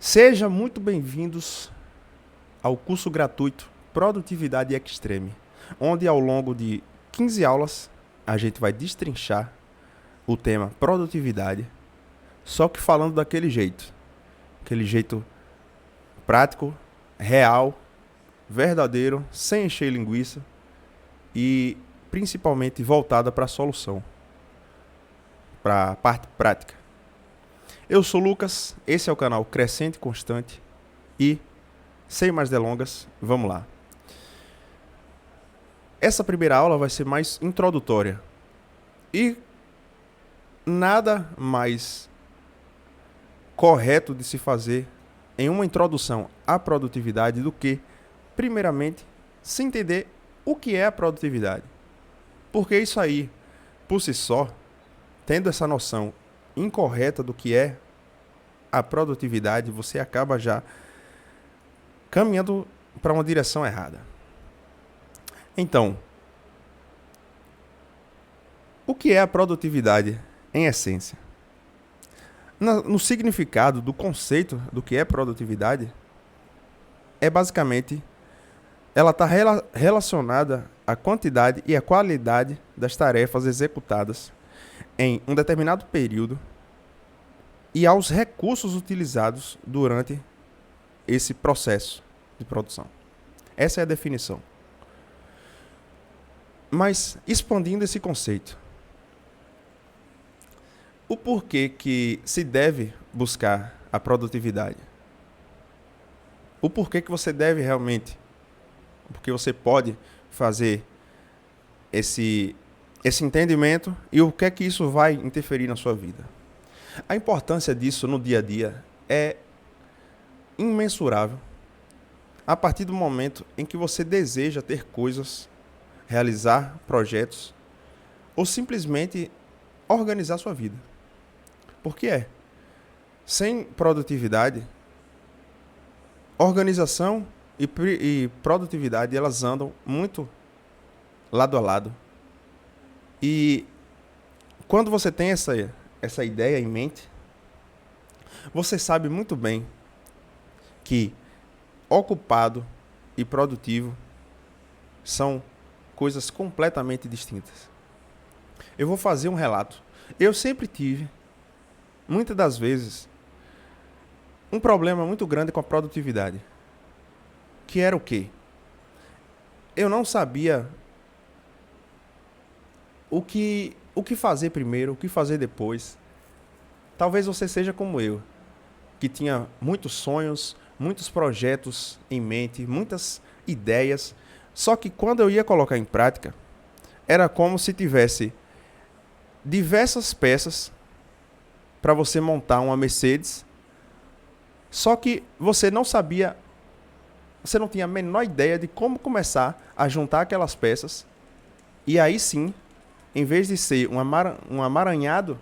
Sejam muito bem-vindos ao curso gratuito Produtividade Extreme, onde ao longo de 15 aulas a gente vai destrinchar o tema produtividade, só que falando daquele jeito, aquele jeito prático, real, verdadeiro, sem encher linguiça e principalmente voltada para a solução, para a parte prática. Eu sou o Lucas, esse é o canal Crescente Constante e, sem mais delongas, vamos lá. Essa primeira aula vai ser mais introdutória e nada mais correto de se fazer em uma introdução à produtividade do que, primeiramente, se entender o que é a produtividade. Porque isso aí, por si só, tendo essa noção incorreta do que é a produtividade, você acaba já caminhando para uma direção errada. Então, o que é a produtividade em essência? No significado do conceito do que é produtividade, é basicamente ela está relacionada à quantidade e à qualidade das tarefas executadas em um determinado período e aos recursos utilizados durante esse processo de produção. Essa é a definição. Mas, expandindo esse conceito, o porquê que se deve buscar a produtividade? O porquê que você deve realmente, porque você pode fazer esse entendimento e o que é que isso vai interferir na sua vida? A importância disso no dia a dia é imensurável a partir do momento em que você deseja ter coisas, realizar projetos ou simplesmente organizar sua vida. Porque sem produtividade, organização e produtividade elas andam muito lado a lado. E quando você tem essa ideia em mente, você sabe muito bem que ocupado e produtivo são coisas completamente distintas. Eu vou fazer um relato. Eu sempre tive, muitas das vezes, um problema muito grande com a produtividade. Que era o quê? Eu não sabia o que fazer primeiro, o que fazer depois. Talvez você seja como eu, que tinha muitos sonhos, muitos projetos em mente, muitas ideias. Só que quando eu ia colocar em prática, era como se tivesse diversas peças para você montar uma Mercedes. Só que você não sabia, você não tinha a menor ideia de como começar a juntar aquelas peças. E aí sim, em vez de ser um amaranhado,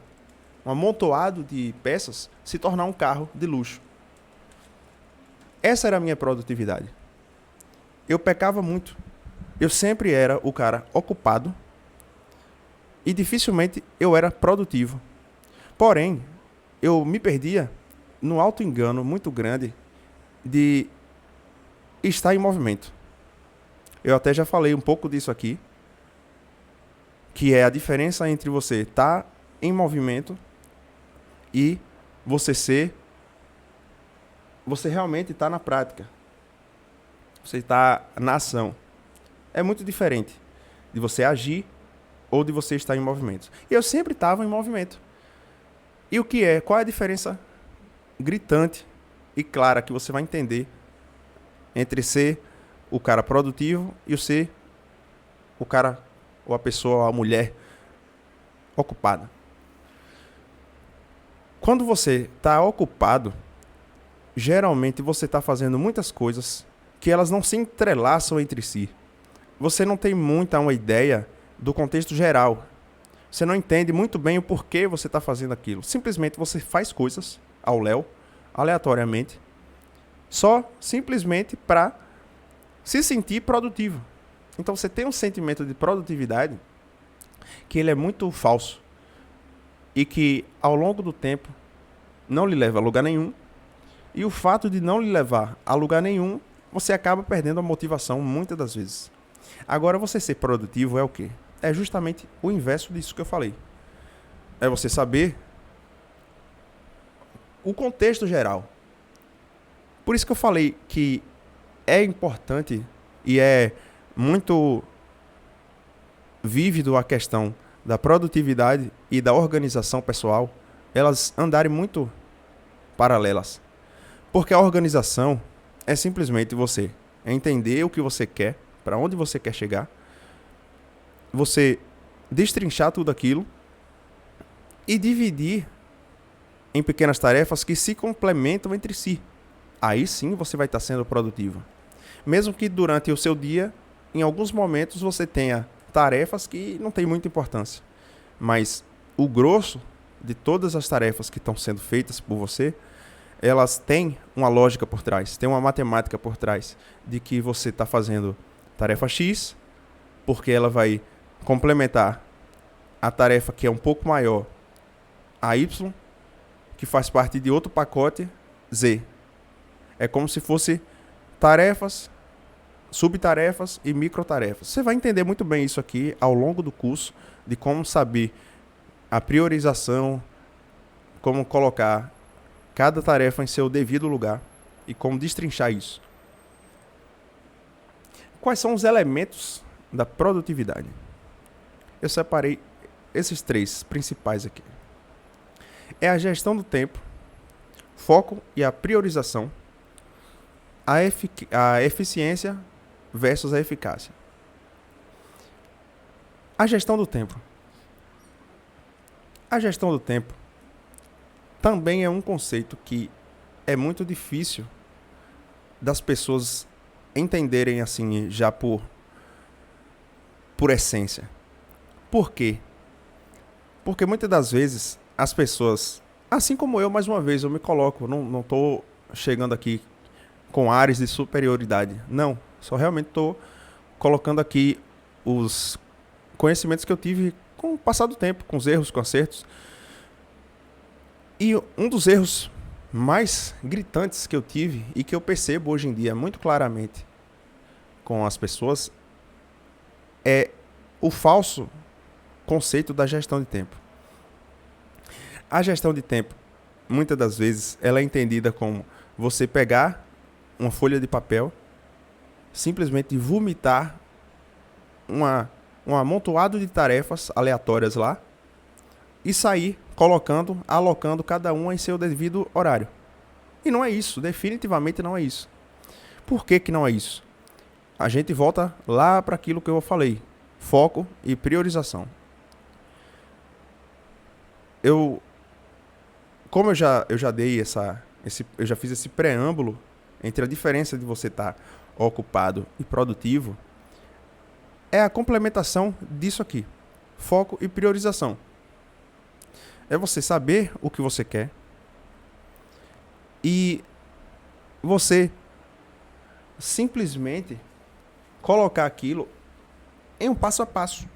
um amontoado de peças, se tornar um carro de luxo. Essa era a minha produtividade. Eu pecava muito. Eu sempre era o cara ocupado e dificilmente eu era produtivo. Porém, eu me perdia no auto-engano muito grande de estar em movimento. Eu até já falei um pouco disso aqui, que é a diferença entre você estar em movimento e você realmente está na prática. Você está na ação. É muito diferente de você agir ou de você estar em movimento. E eu sempre estava em movimento. E qual é a diferença gritante e clara que você vai entender entre ser o cara produtivo e o ser o cara ou a pessoa, ou a mulher ocupada? Quando você está ocupado, geralmente você está fazendo muitas coisas que elas não se entrelaçam entre si. Você não tem muita uma ideia do contexto geral. Você não entende muito bem o porquê você está fazendo aquilo. Simplesmente você faz coisas ao léu, aleatoriamente, só simplesmente para se sentir produtivo. Então você tem um sentimento de produtividade que ele é muito falso e que ao longo do tempo não lhe leva a lugar nenhum E o fato de não lhe levar a lugar nenhum, você acaba perdendo a motivação muitas das vezes. Agora, você ser produtivo é o quê? É justamente o inverso disso que eu falei. É você saber o contexto geral. Por isso que eu falei que é importante e é muito vívido a questão da produtividade e da organização pessoal, elas andarem muito paralelas. Porque a organização é simplesmente você entender o que você quer, para onde você quer chegar, você destrinchar tudo aquilo e dividir em pequenas tarefas que se complementam entre si. Aí sim você vai estar sendo produtivo. Mesmo que durante o seu dia, em alguns momentos, você tenha tarefas que não têm muita importância. Mas o grosso de todas as tarefas que estão sendo feitas por você, elas têm uma lógica por trás, têm uma matemática por trás, de que você está fazendo tarefa X, porque ela vai complementar a tarefa que é um pouco maior, a Y, que faz parte de outro pacote, Z. É como se fosse tarefas, subtarefas e microtarefas. Você vai entender muito bem isso aqui ao longo do curso, de como saber a priorização, como colocar cada tarefa em seu devido lugar e como destrinchar isso. Quais são os elementos da produtividade? Eu separei esses 3 principais aqui. É a gestão do tempo, foco e a priorização, a eficiência versus a eficácia. A gestão do tempo. A gestão do tempo também é um conceito que é muito difícil das pessoas entenderem assim, já por essência. Por quê? Porque muitas das vezes as pessoas, assim como eu, mais uma vez, eu me coloco, não estou chegando aqui com ares de superioridade. Não, só realmente estou colocando aqui os conhecimentos que eu tive com o passar do tempo, com os erros, com acertos. E um dos erros mais gritantes que eu tive e que eu percebo hoje em dia muito claramente com as pessoas é o falso conceito da gestão de tempo. A gestão de tempo, muitas das vezes, ela é entendida como você pegar uma folha de papel, simplesmente vomitar um amontoado de tarefas aleatórias lá e sair alocando cada uma em seu devido horário. E não é isso, definitivamente não é isso. Por que não é isso? A gente volta lá para aquilo que eu falei, foco e priorização. Como eu já dei eu já fiz esse preâmbulo entre a diferença de você estar ocupado e produtivo, é a complementação disso aqui, foco e priorização. É você saber o que você quer e você simplesmente colocar aquilo em um passo a passo.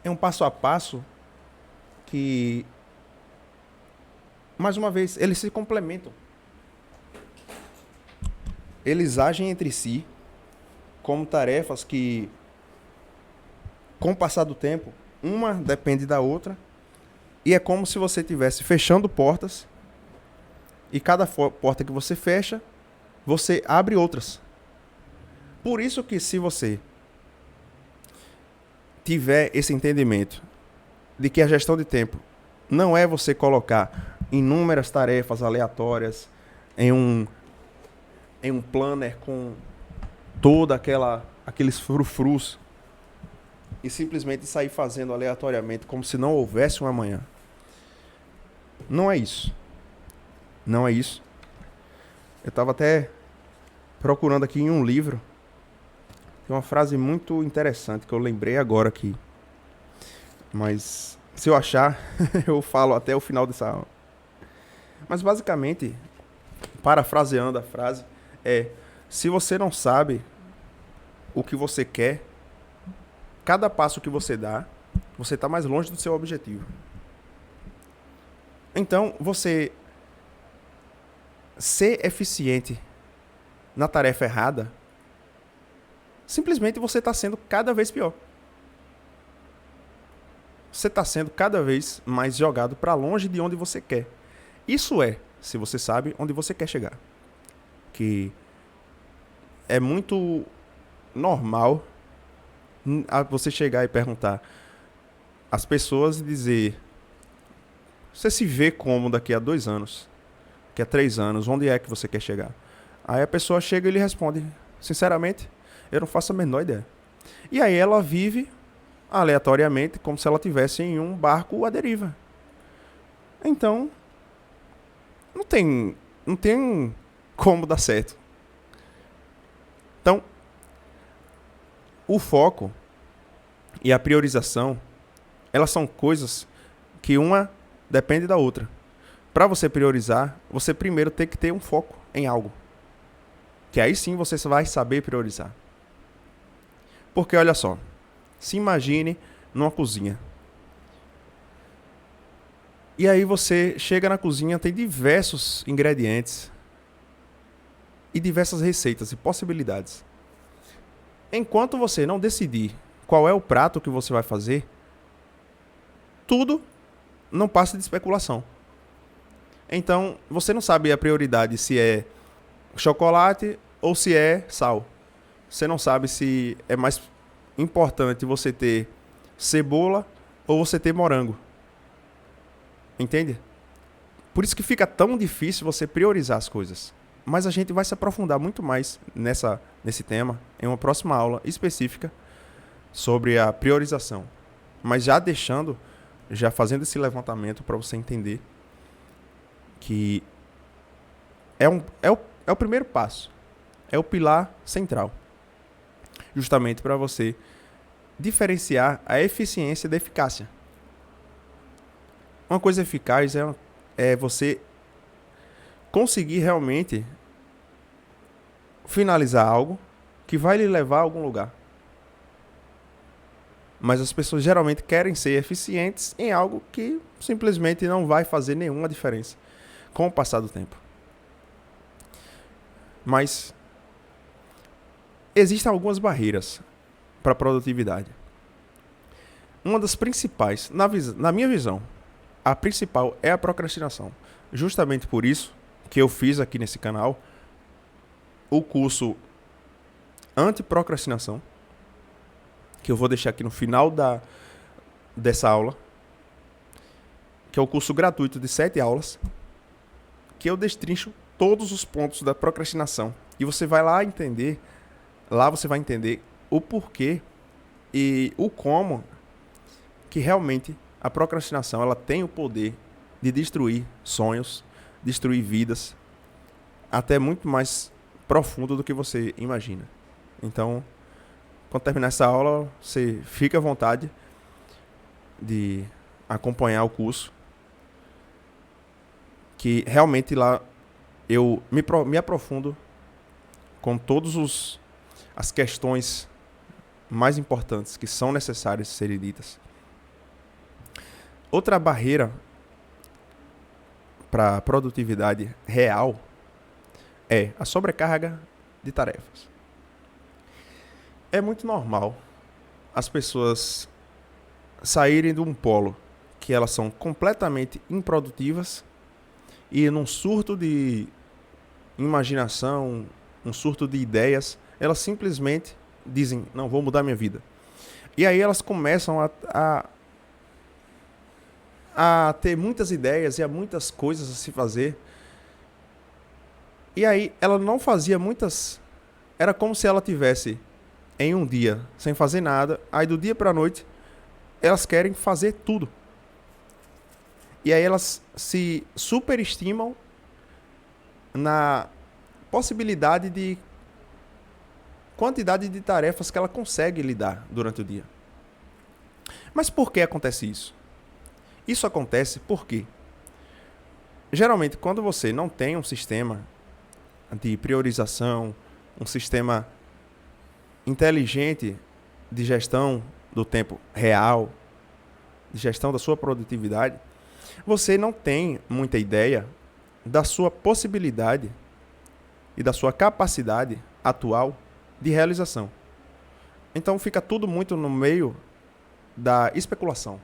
É um passo a passo que, mais uma vez, eles se complementam. Eles agem entre si como tarefas que, com o passar do tempo, uma depende da outra. E é como se você estivesse fechando portas e cada porta que você fecha, você abre outras. Por isso que se você tiver esse entendimento de que a gestão de tempo não é você colocar inúmeras tarefas aleatórias em um planner com toda aqueles frufrus e simplesmente sair fazendo aleatoriamente como se não houvesse um amanhã. Não é isso. Não é isso. Eu estava até procurando aqui em um livro. Tem uma frase muito interessante que eu lembrei agora aqui. Mas se eu achar, eu falo até o final dessa aula. Mas basicamente, parafraseando a frase, se você não sabe o que você quer, cada passo que você dá, você está mais longe do seu objetivo. Então, você ser eficiente na tarefa errada, simplesmente você está sendo cada vez pior. Você está sendo cada vez mais jogado para longe de onde você quer. Isso se você sabe onde você quer chegar. Que é muito normal você chegar e perguntar às pessoas e dizer: você se vê como daqui a 2 anos, daqui a 3 anos, onde é que você quer chegar? Aí a pessoa chega e lhe responde: sinceramente, eu não faço a menor ideia. E aí ela vive aleatoriamente, como se ela estivesse em um barco à deriva. Então, não tem como dar certo. Então, o foco e a priorização, elas são coisas que uma depende da outra. Para você priorizar, você primeiro tem que ter um foco em algo. Que aí sim você vai saber priorizar. Porque olha só, se imagine numa cozinha. E aí você chega na cozinha, tem diversos ingredientes e diversas receitas e possibilidades. Enquanto você não decidir qual é o prato que você vai fazer, tudo não passa de especulação. Então, você não sabe a prioridade se é chocolate ou se é sal. Você não sabe se é mais importante você ter cebola ou você ter morango. Entende? Por isso que fica tão difícil você priorizar as coisas. Mas a gente vai se aprofundar muito mais nesse tema em uma próxima aula específica sobre a priorização. Mas já fazendo esse levantamento para você entender que é o primeiro passo. É o pilar central. Justamente para você diferenciar a eficiência da eficácia. Uma coisa eficaz é você conseguir realmente finalizar algo que vai lhe levar a algum lugar. Mas as pessoas geralmente querem ser eficientes em algo que simplesmente não vai fazer nenhuma diferença com o passar do tempo. Mas existem algumas barreiras para a produtividade. Uma das principais, na minha visão, a principal é a procrastinação. Justamente por isso que eu fiz aqui nesse canal o curso anti-procrastinação, que eu vou deixar aqui no final dessa aula, que é o curso gratuito de 7 aulas, que eu destrincho todos os pontos da procrastinação. E você vai lá você vai entender o porquê e o como que realmente a procrastinação ela tem o poder de destruir sonhos, destruir vidas, até muito mais profundo do que você imagina. Então, quando terminar essa aula, você fica à vontade de acompanhar o curso, que realmente lá eu me aprofundo com todas as questões mais importantes que são necessárias serem ditas. Outra barreira para a produtividade real é a sobrecarga de tarefas. É muito normal as pessoas saírem de um polo que elas são completamente improdutivas e num surto de imaginação, um surto de ideias, elas simplesmente dizem: não, vou mudar minha vida. E aí elas começam a ter muitas ideias e há muitas coisas a se fazer. E aí ela não fazia muitas... Era como se ela tivesse em um dia sem fazer nada, aí do dia para a noite elas querem fazer tudo. E aí elas se superestimam na possibilidade de quantidade de tarefas que ela consegue lidar durante o dia. Mas por que acontece isso? Isso acontece porque, geralmente, quando você não tem um sistema de priorização, um sistema inteligente de gestão do tempo real, de gestão da sua produtividade, você não tem muita ideia da sua possibilidade e da sua capacidade atual de realização. Então fica tudo muito no meio da especulação.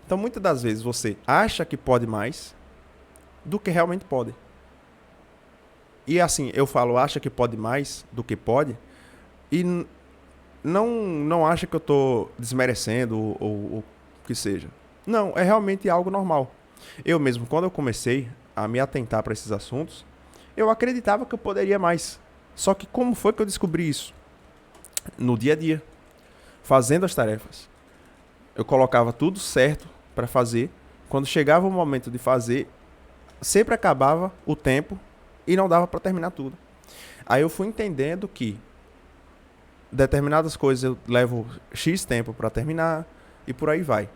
Então muitas das vezes você acha que pode mais do que realmente pode. E assim, eu falo acha que pode mais do que pode e não acha que eu estou desmerecendo ou o que seja. Não, é realmente algo normal. Eu mesmo, quando eu comecei a me atentar para esses assuntos, eu acreditava que eu poderia mais. Só que como foi que eu descobri isso? No dia a dia, fazendo as tarefas. Eu colocava tudo certo para fazer. Quando chegava o momento de fazer, sempre acabava o tempo e não dava para terminar tudo. Aí eu fui entendendo que determinadas coisas eu levo X tempo para terminar e por aí vai.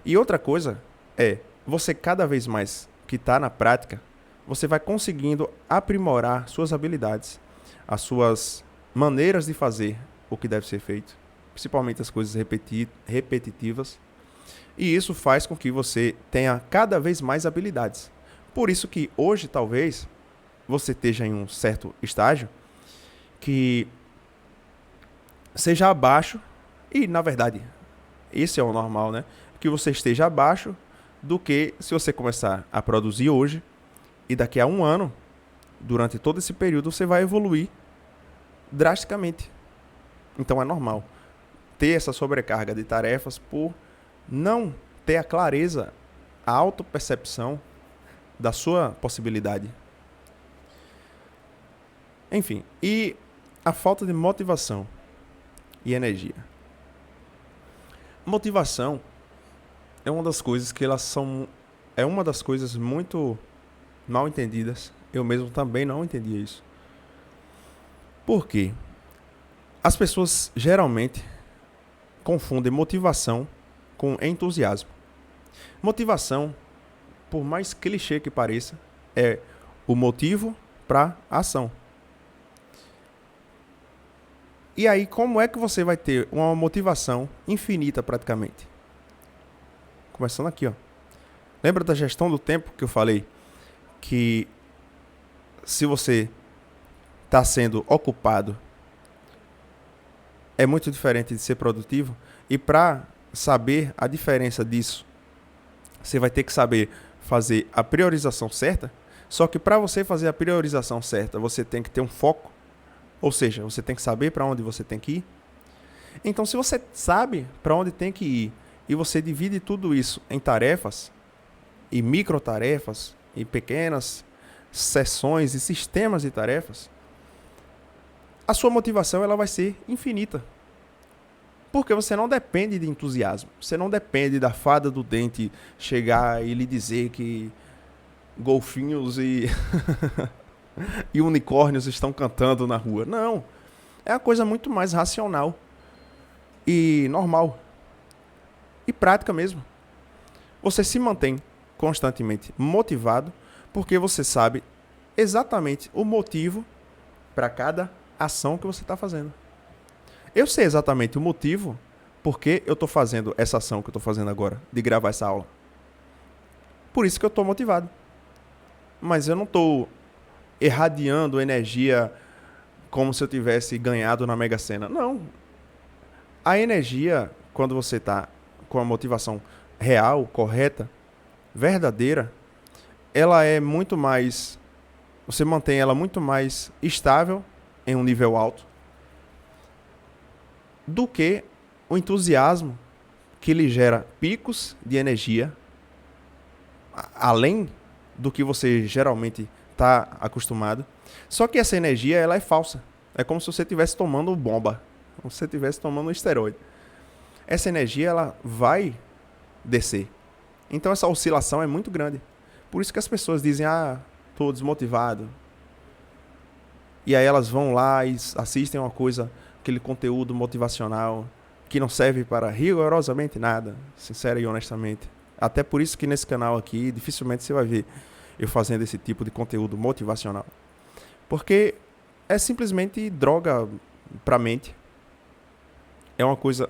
E outra coisa é, você cada vez mais que está na prática, você vai conseguindo aprimorar suas habilidades, as suas maneiras de fazer o que deve ser feito, principalmente as coisas repetitivas. E isso faz com que você tenha cada vez mais habilidades. Por isso que hoje, talvez, você esteja em um certo estágio que seja abaixo, e na verdade, esse é o normal, né? Que você esteja abaixo do que se você começar a produzir hoje e daqui a um ano, durante todo esse período, você vai evoluir drasticamente. Então é normal ter essa sobrecarga de tarefas por não ter a clareza, a autopercepção da sua possibilidade. Enfim, e a falta de motivação e energia. Motivação é uma das coisas que é uma das coisas muito mal entendidas. Eu mesmo também não entendia isso. Por quê? As pessoas geralmente confundem motivação com entusiasmo. Motivação, por mais clichê que pareça, é o motivo para a ação. E aí, como é que você vai ter uma motivação infinita praticamente? Começando aqui, ó. Lembra da gestão do tempo que eu falei? Que se você está sendo ocupado, é muito diferente de ser produtivo. E para saber a diferença disso, você vai ter que saber fazer a priorização certa. Só que para você fazer a priorização certa, você tem que ter um foco. Ou seja, você tem que saber para onde você tem que ir. Então, se você sabe para onde tem que ir e você divide tudo isso em tarefas, e microtarefas, e pequenas seções e sistemas de tarefas, a sua motivação ela vai ser infinita. Porque você não depende de entusiasmo. Você não depende da fada do dente chegar e lhe dizer que golfinhos e e unicórnios estão cantando na rua. Não. É uma coisa muito mais racional e normal e prática mesmo. Você se mantém constantemente motivado porque você sabe exatamente o motivo para cada ação que você está fazendo. Eu sei exatamente o motivo porque eu estou fazendo essa ação que eu estou fazendo agora, de gravar essa aula. Por isso que eu estou motivado. Mas eu não estou irradiando energia como se eu tivesse ganhado na Mega Sena. Não. A energia, quando você está com a motivação real, correta, verdadeira, ela é muito mais... Você mantém ela muito mais estável em um nível alto do que o entusiasmo que lhe gera picos de energia além do que você geralmente está acostumado. Só que essa energia ela é falsa. É como se você estivesse tomando bomba, como se você estivesse tomando um esteroide. Essa energia ela vai descer. Então essa oscilação é muito grande. Por isso que as pessoas dizem, estou desmotivado. E aí elas vão lá e assistem uma coisa, aquele conteúdo motivacional que não serve para rigorosamente nada, sincera e honestamente. Até por isso que nesse canal aqui, dificilmente você vai ver eu fazendo esse tipo de conteúdo motivacional. Porque é simplesmente droga para a mente. É uma coisa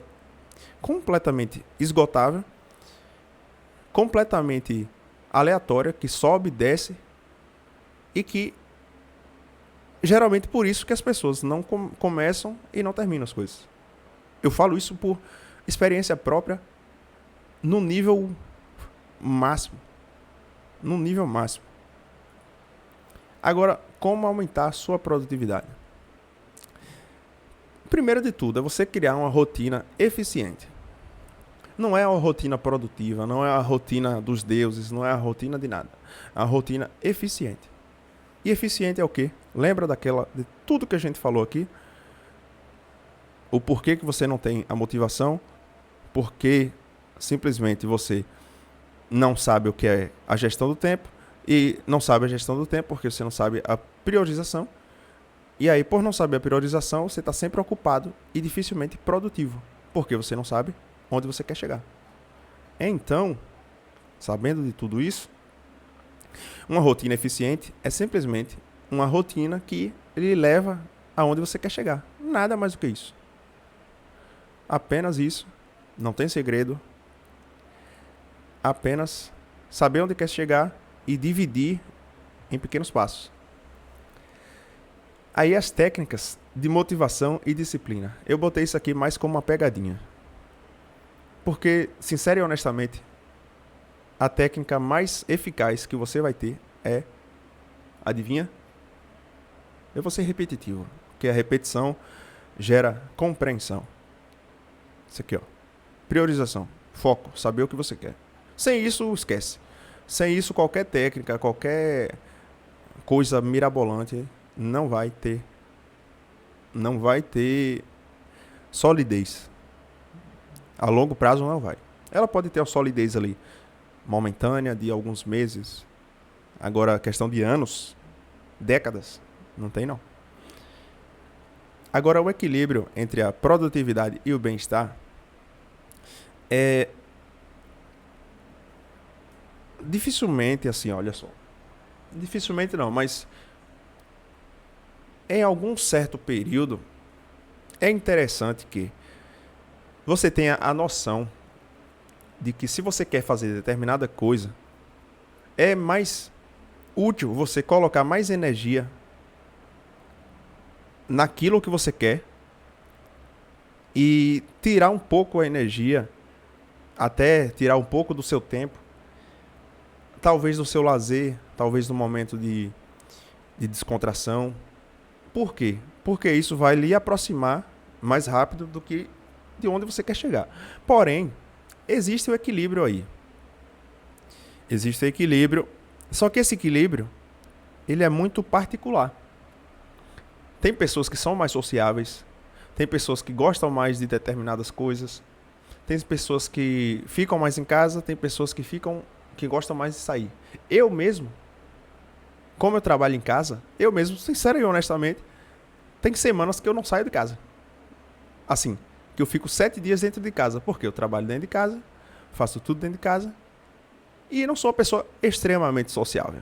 completamente esgotável, completamente aleatória que sobe, desce e que geralmente por isso que as pessoas não começam e não terminam as coisas. Eu falo isso por experiência própria no nível máximo. No nível máximo. Agora, como aumentar a sua produtividade? Primeiro de tudo, é você criar uma rotina eficiente. Não é a rotina produtiva, não é a rotina dos deuses, não é a rotina de nada. É a rotina eficiente. E eficiente é o quê? Lembra de tudo que a gente falou aqui? O porquê que você não tem a motivação? Porque simplesmente você não sabe o que é a gestão do tempo. E não sabe a gestão do tempo porque você não sabe a priorização. E aí, por não saber a priorização, você está sempre ocupado e dificilmente produtivo. Porque você não sabe onde você quer chegar. Então, sabendo de tudo isso, uma rotina eficiente é simplesmente uma rotina que lhe leva aonde você quer chegar. Nada mais do que isso. Apenas isso. Não tem segredo. Apenas saber onde quer chegar e dividir em pequenos passos. Aí as técnicas de motivação e disciplina. Eu botei isso aqui mais como uma pegadinha. Porque, sincero e honestamente, a técnica mais eficaz que você vai ter é, adivinha? Eu vou ser repetitivo, porque a repetição gera compreensão. Isso aqui, ó. Priorização, foco, saber o que você quer. Sem isso, esquece. Sem isso, qualquer técnica, qualquer coisa mirabolante não vai ter solidez. A longo prazo não vai. Ela pode ter a solidez ali momentânea de alguns meses. Agora, a questão de anos, décadas, não tem não. Agora, o equilíbrio entre a produtividade e o bem-estar é dificilmente assim, olha só. Dificilmente não, mas em algum certo período é interessante que você tenha a noção de que se você quer fazer determinada coisa, é mais útil você colocar mais energia naquilo que você quer e tirar um pouco a energia, até tirar um pouco do seu tempo, talvez do seu lazer, talvez no momento de descontração. Por quê? Porque isso vai lhe aproximar mais rápido do que de onde você quer chegar. Porém, existe o equilíbrio aí. Existe o equilíbrio, só que esse equilíbrio, ele é muito particular. Tem pessoas que são mais sociáveis, tem pessoas que gostam mais de determinadas coisas, tem pessoas que ficam mais em casa, tem pessoas que gostam mais de sair. Eu mesmo, como eu trabalho em casa, eu mesmo, sincero e honestamente, tem semanas que eu não saio de casa. Assim, que eu fico 7 dias dentro de casa, porque eu trabalho dentro de casa, faço tudo dentro de casa e não sou uma pessoa extremamente sociável.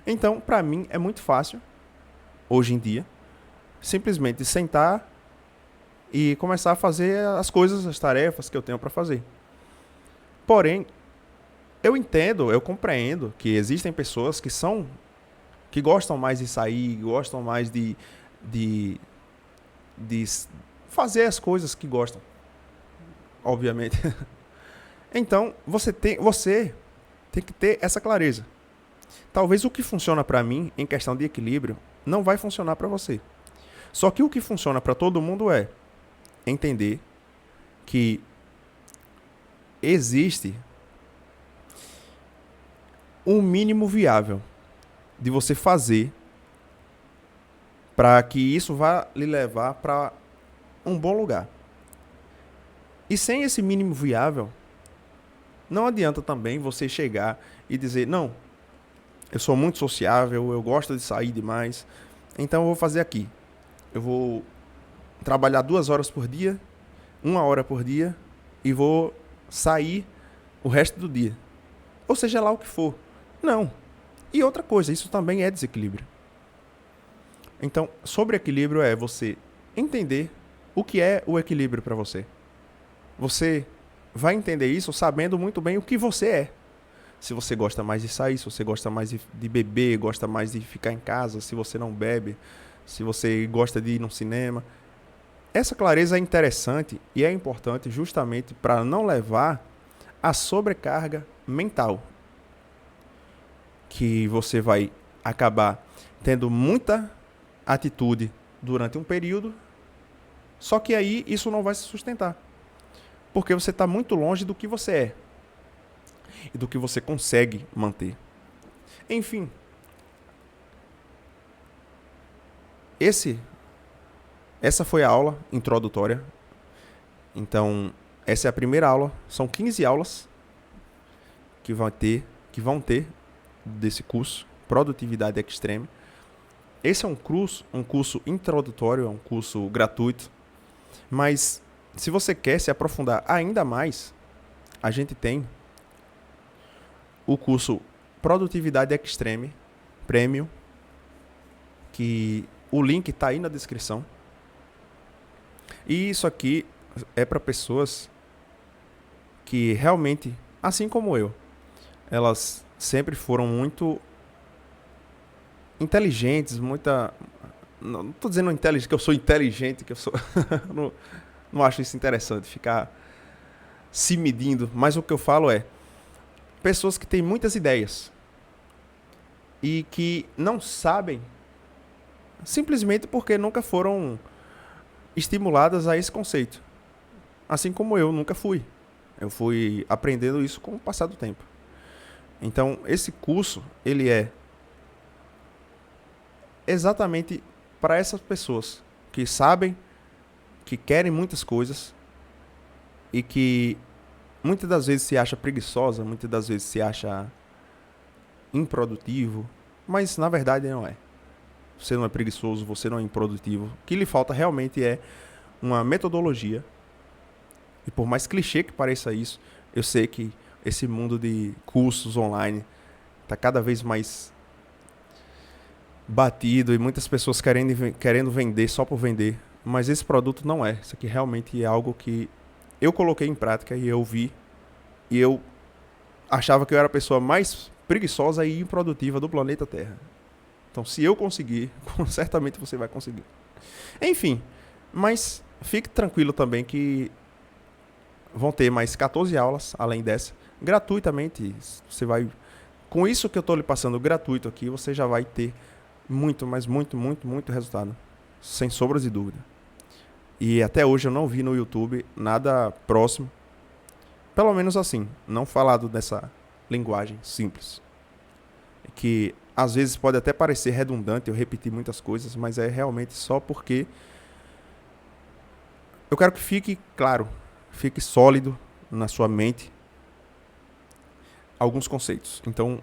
Então, para mim, é muito fácil, hoje em dia, simplesmente sentar e começar a fazer as coisas, as tarefas que eu tenho para fazer. Porém, eu entendo, eu compreendo que existem pessoas que gostam mais de sair, gostam mais de fazer as coisas que gostam, obviamente. Então, você tem que ter essa clareza. Talvez o que funciona para mim, em questão de equilíbrio, não vai funcionar para você. Só que o que funciona para todo mundo é entender que existe um mínimo viável de você fazer para que isso vá lhe levar para um bom lugar. E sem esse mínimo viável, não adianta também você chegar e dizer, não, eu sou muito sociável, eu gosto de sair demais, então eu vou fazer aqui. Eu vou trabalhar 2 horas por dia, 1 hora por dia, e vou sair o resto do dia. Ou seja lá o que for. Não. E outra coisa, isso também é desequilíbrio. Então, sobre equilíbrio é você entender o que é o equilíbrio para você. Você vai entender isso sabendo muito bem o que você é. Se você gosta mais de sair, se você gosta mais de beber, gosta mais de ficar em casa, se você não bebe, se você gosta de ir no cinema. Essa clareza é interessante e é importante justamente para não levar a sobrecarga mental, que você vai acabar tendo muita atitude durante um período, só que aí isso não vai se sustentar, porque você está muito longe do que você é e do que você consegue manter. Enfim, essa foi a aula introdutória. Então, essa é a primeira aula. São 15 aulas que vão ter desse curso, Produtividade Extreme. Esse é um curso introdutório, é um curso gratuito. Mas, se você quer se aprofundar ainda mais, a gente tem o curso Produtividade Extreme Premium, que o link está aí na descrição. E isso aqui é para pessoas que realmente, assim como eu, elas sempre foram muito inteligentes, não estou dizendo inteligente, que eu sou inteligente, que eu sou... não acho isso interessante, ficar se medindo, mas o que eu falo é pessoas que têm muitas ideias e que não sabem simplesmente porque nunca foram estimuladas a esse conceito. Assim como eu nunca fui. Eu fui aprendendo isso com o passar do tempo. Então, esse curso, ele é exatamente para essas pessoas que sabem, que querem muitas coisas e que muitas das vezes se acha preguiçosa, muitas das vezes se acha improdutivo, mas na verdade não é. Você não é preguiçoso, você não é improdutivo. O que lhe falta realmente é uma metodologia. E por mais clichê que pareça isso, eu sei que esse mundo de cursos online está cada vez mais batido e muitas pessoas querendo vender só por vender. Mas esse produto não é. Isso aqui realmente é algo que eu coloquei em prática e eu vi. E eu achava que eu era a pessoa mais preguiçosa e improdutiva do planeta Terra. Então, se eu conseguir, certamente você vai conseguir. Enfim, mas fique tranquilo também que vão ter mais 14 aulas, além dessa, gratuitamente. Você vai, com isso que eu estou lhe passando gratuito aqui, você já vai ter muito, mas muito, muito, muito resultado. Sem sombras de dúvida. E até hoje eu não vi no YouTube nada próximo. Pelo menos assim, não falado dessa linguagem simples. Que às vezes pode até parecer redundante eu repetir muitas coisas, mas é realmente só porque eu quero que fique claro, fique sólido na sua mente alguns conceitos. Então,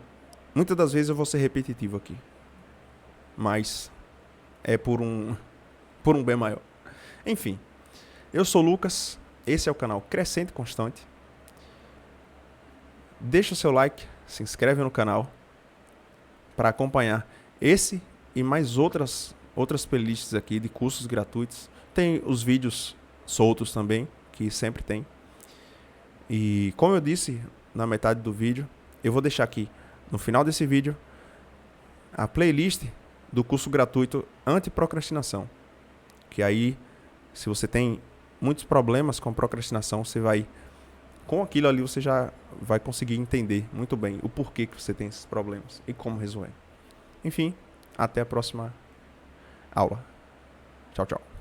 muitas das vezes eu vou ser repetitivo aqui, mas é por um bem maior. Enfim, eu sou o Lucas, esse é o canal Crescente Constante. Deixa o seu like, se inscreve no canal para acompanhar esse e mais outras playlists aqui de cursos gratuitos. Tem os vídeos soltos também, que sempre tem. E como eu disse na metade do vídeo, eu vou deixar aqui no final desse vídeo a playlist do curso gratuito Anti-Procrastinação. Que aí, se você tem muitos problemas com procrastinação, você vai, com aquilo ali, você já vai conseguir entender muito bem o porquê que você tem esses problemas e como resolver. Enfim, até a próxima aula. Tchau, tchau.